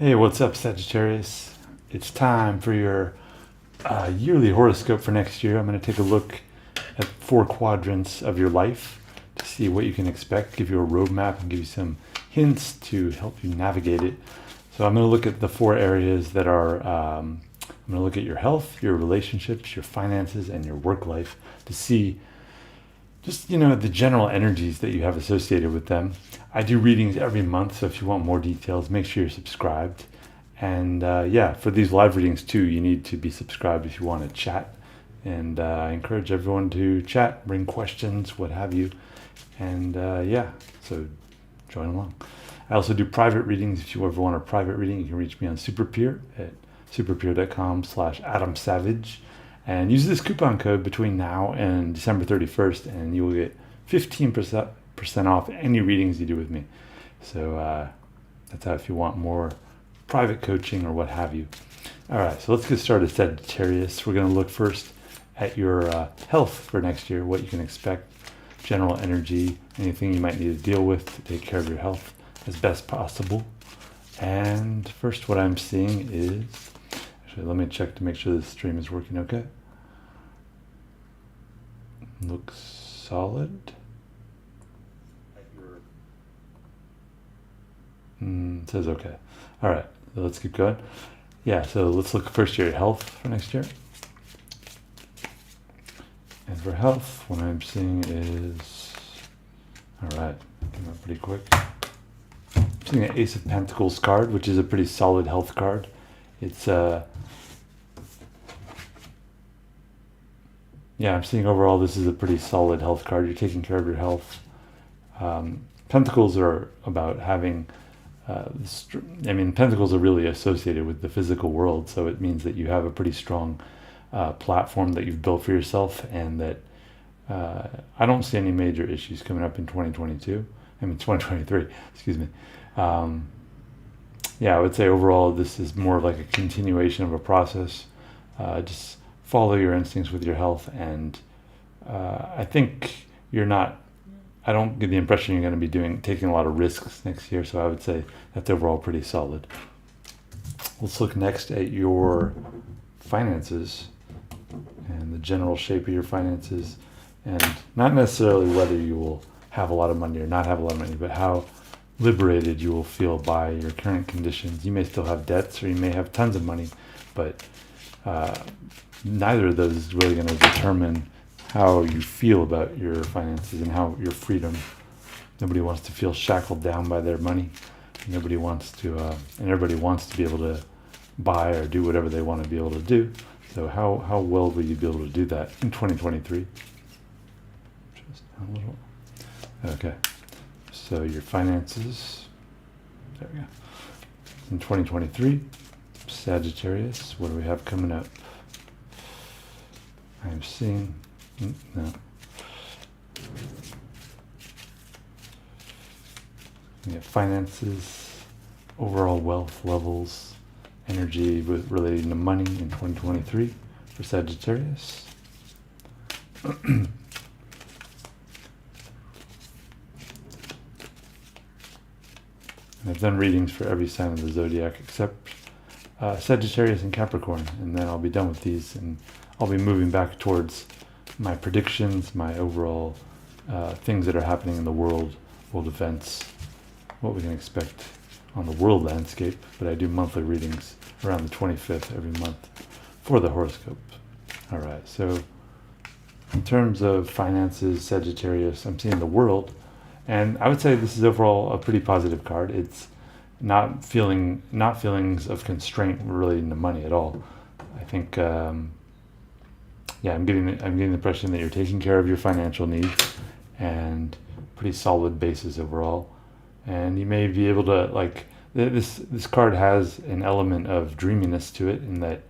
Hey, what's up, Sagittarius? It's time for your yearly horoscope for next year. I'm going to take a look at 4 quadrants of your life to see what you can expect, give you a roadmap, and give you some hints to help you navigate it. So I'm going to look at the 4 areas that are, I'm going to look at your health, your relationships, your finances, and your work life to see just, the general energies that you have associated with them. I do readings every month, so if you want more details, make sure you're subscribed. And for these live readings too, you need to be subscribed if you want to chat. And I encourage everyone to chat, bring questions, what have you. And so join along. I also do private readings. If you ever want a private reading, you can reach me on Superpeer at superpeer.com/AdamSavage. And use this coupon code between now and December 31st, and you will get 15% off any readings you do with me. So that's how if you want more private coaching or what have you. All right, so let's get started, Sagittarius. We're going to look first at your health for next year, what you can expect, general energy, anything you might need to deal with to take care of your health as best possible. And first, what I'm seeing is, actually, let me check to make sure the stream is working okay. Looks solid. It says okay. All right, so let's keep going. Yeah, so let's look first at your health for next year. And for health, what I'm seeing is, all right, came up pretty quick. I'm seeing an Ace of Pentacles card, which is a pretty solid health card. It's I'm seeing overall this is a pretty solid health card. You're taking care of your health. Pentacles are about having, Pentacles are really associated with the physical world, so it means that you have a pretty strong platform that you've built for yourself, and that I don't see any major issues coming up in 2023, excuse me. I would say overall this is more of like a continuation of a process. Just follow your instincts with your health, and I think I don't get the impression you're going to be taking a lot of risks next year, so I would say that's overall pretty solid. Let's look next at your finances and the general shape of your finances, and not necessarily whether you will have a lot of money or not have a lot of money, but how liberated you will feel by your current conditions. You may still have debts, or you may have tons of money, but neither of those is really going to determine how you feel about your finances and how your freedom. Nobody wants to feel shackled down by their money. Nobody wants to, and everybody wants to be able to buy or do whatever they want to be able to do. So how well will you be able to do that in 2023? Just a little. Okay. So your finances. There we go. In 2023, Sagittarius, what do we have coming up? I'm seeing, no. We have finances, overall wealth levels, energy relating to money in 2023 for Sagittarius. I've done readings for every sign of the zodiac except Sagittarius and Capricorn, and then I'll be done with these, and I'll be moving back towards my predictions, my overall things that are happening in the world events, what we can expect on the world landscape. But I do monthly readings around the 25th every month for the horoscope. All right, so in terms of finances, Sagittarius, I'm seeing the world, and I would say this is overall a pretty positive card. It's not feelings of constraint relating to money at all. I think I'm getting the impression that you're taking care of your financial needs, and pretty solid basis overall. And you may be able to, this card has an element of dreaminess to it, in that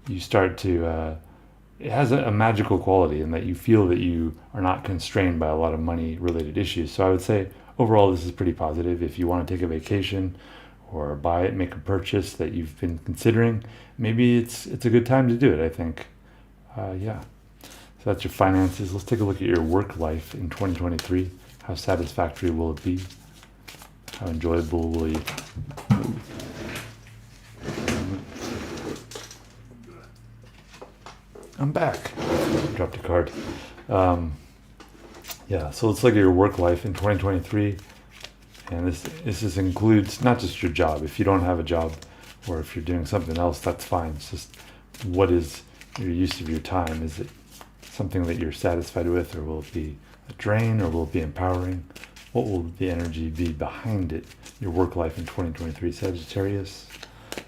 you start to it has a magical quality, in that you feel that you are not constrained by a lot of money related issues. So I would say overall this is pretty positive. If you want to take a vacation or make a purchase that you've been considering, maybe it's a good time to do it, I think. So that's your finances. Let's take a look at your work life in 2023. How satisfactory will it be? How enjoyable will you I'm back. Dropped a card. Yeah, so let's look at your work life in 2023. And this includes not just your job. If you don't have a job or if you're doing something else, that's fine. It's just what is your use of your time? Is it something that you're satisfied with, or will it be a drain, or will it be empowering? What will the energy be behind it? Your work life in 2023, Sagittarius.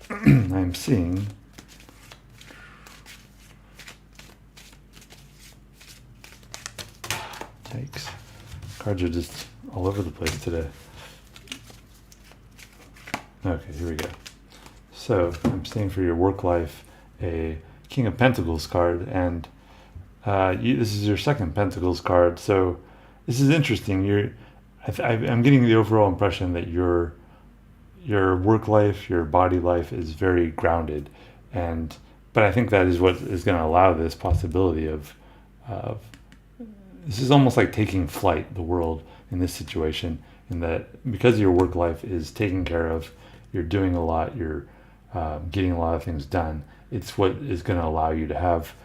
I'm seeing yikes. Cards are just all over the place today. Okay, here we go. So I'm seeing for your work life a King of Pentacles card, and this is your second Pentacles card. So this is interesting. I'm getting the overall impression that your work life, your body life is very grounded, but I think that is what is going to allow this possibility of this is almost like taking flight, the world in this situation, in that because your work life is taken care of, you're doing a lot, you're getting a lot of things done. It's what is going to allow you to have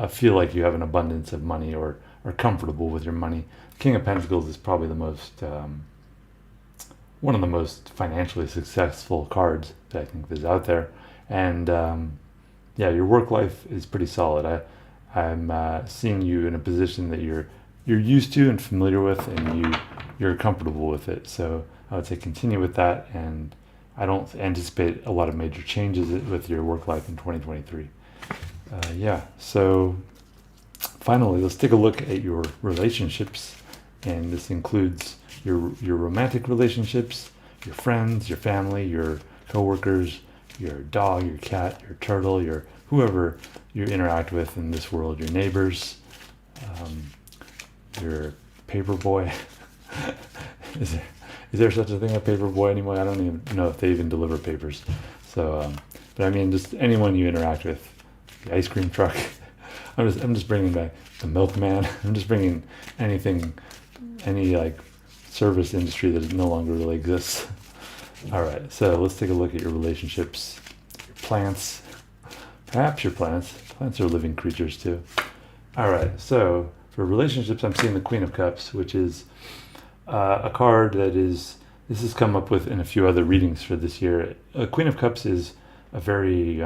feel like you have an abundance of money, or are comfortable with your money. King of Pentacles is probably the most one of the most financially successful cards that I think is out there. And yeah, your work life is pretty solid. I'm seeing you in a position that you're used to and familiar with, and you're comfortable with it. So I would say continue with that, and I don't anticipate a lot of major changes with your work life in 2023. Yeah, so finally, let's take a look at your relationships, and this includes your romantic relationships, your friends, your family, your coworkers, your dog, your cat, your turtle, your whoever you interact with in this world, your neighbors, your paper boy. Is there such a thing, a paper boy anymore? I don't even know if they even deliver papers. So, but I mean, just anyone you interact with, the ice cream truck. I'm just bringing back the milkman. I'm just bringing anything, any like service industry that no longer really exists. All right, so let's take a look at your relationships, your plants, perhaps your plants. Plants are living creatures too. All right, so for relationships, I'm seeing the Queen of Cups, which is a card this has come up with in a few other readings for this year. Queen of Cups is a very,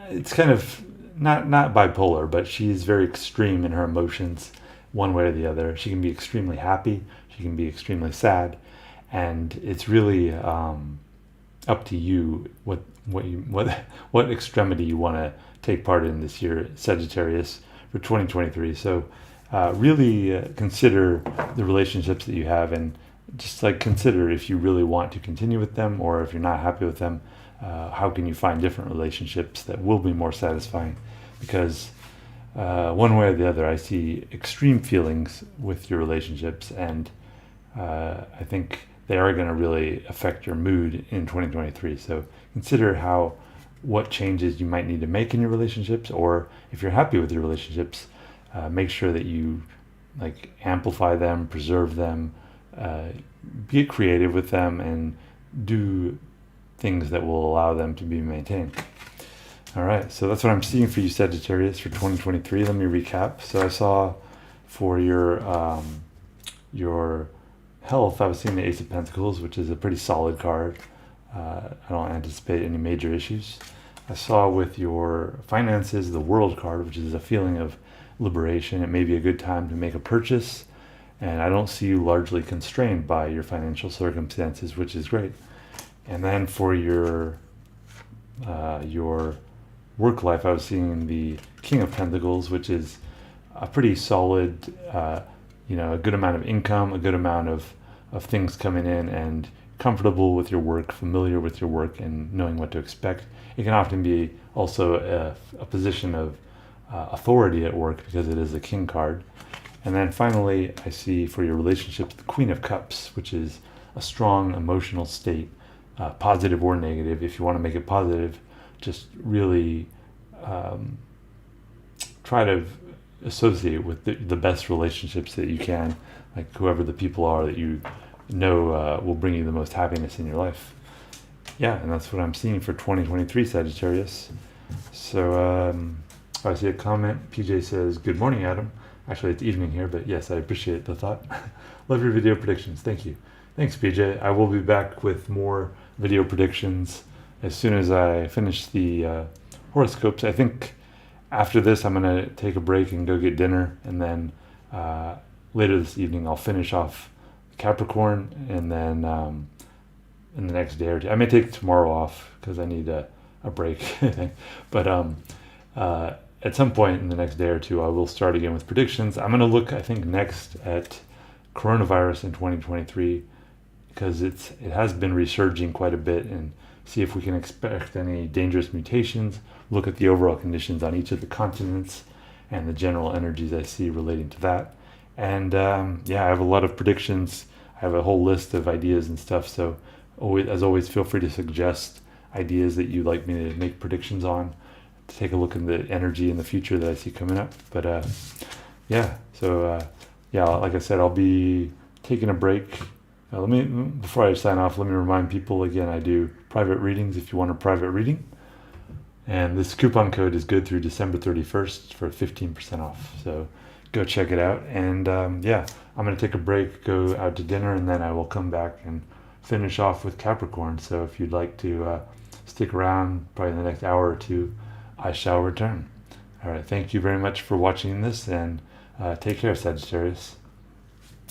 it's kind of not bipolar, but she's very extreme in her emotions, one way or the other. She can be extremely happy, she can be extremely sad, and it's really up to you what extremity you want to take part in this year, Sagittarius, for 2023. So really consider the relationships that you have, and just like consider if you really want to continue with them, or if you're not happy with them, how can you find different relationships that will be more satisfying? Because one way or the other, I see extreme feelings with your relationships, and I think they are going to really affect your mood in 2023. So consider what changes you might need to make in your relationships, or if you're happy with your relationships, make sure that you like amplify them, preserve them, get creative with them, and do things that will allow them to be maintained. All right, so that's what I'm seeing for you, Sagittarius, for 2023. Let me recap. So I saw for your health, I was seeing the Ace of Pentacles, which is a pretty solid card. I don't anticipate any major issues. I saw with your finances the World card, which is a feeling of liberation. It may be a good time to make a purchase, and I don't see you largely constrained by your financial circumstances, which is great. And then for your work life, I was seeing the King of Pentacles, which is a pretty solid, a good amount of income, a good amount of things coming in, and comfortable with your work, familiar with your work, and knowing what to expect. It can often be also a position of authority at work, because it is a King card. And then finally, I see for your relationships the Queen of Cups, which is a strong emotional state, positive or negative. If you want to make it positive, just really try to associate with the best relationships that you can, like whoever the people are that you know will bring you the most happiness in your life. Yeah, and that's what I'm seeing for 2023, Sagittarius. So I see a comment. PJ says, "Good morning, Adam." Actually, it's evening here, but yes, I appreciate the thought. Love your video predictions. Thank you. Thanks, PJ. I will be back with more video predictions as soon as I finish the horoscopes. I think after this, I'm going to take a break and go get dinner, and then later this evening, I'll finish off Capricorn, and then in the next day or two, I may take tomorrow off because I need a break. But at some point in the next day or two, I will start again with predictions. I'm going to look, I think, next at coronavirus in 2023 because it has been resurging quite a bit, and see if we can expect any dangerous mutations, look at the overall conditions on each of the continents and the general energies I see relating to that. And yeah, I have a lot of predictions. I have a whole list of ideas and stuff. So as always, feel free to suggest ideas that you'd like me to make predictions on, to take a look at the energy in the future that I see coming up. But yeah, so yeah, like I said, I'll be taking a break. Before I sign off, let me remind people again, I do private readings if you want a private reading. And this coupon code is good through December 31st for 15% off. So go check it out. And yeah, I'm going to take a break, go out to dinner, and then I will come back and finish off with Capricorn. So if you'd like to stick around, probably in the next hour or two, I shall return. All right. Thank you very much for watching this, and take care, Sagittarius.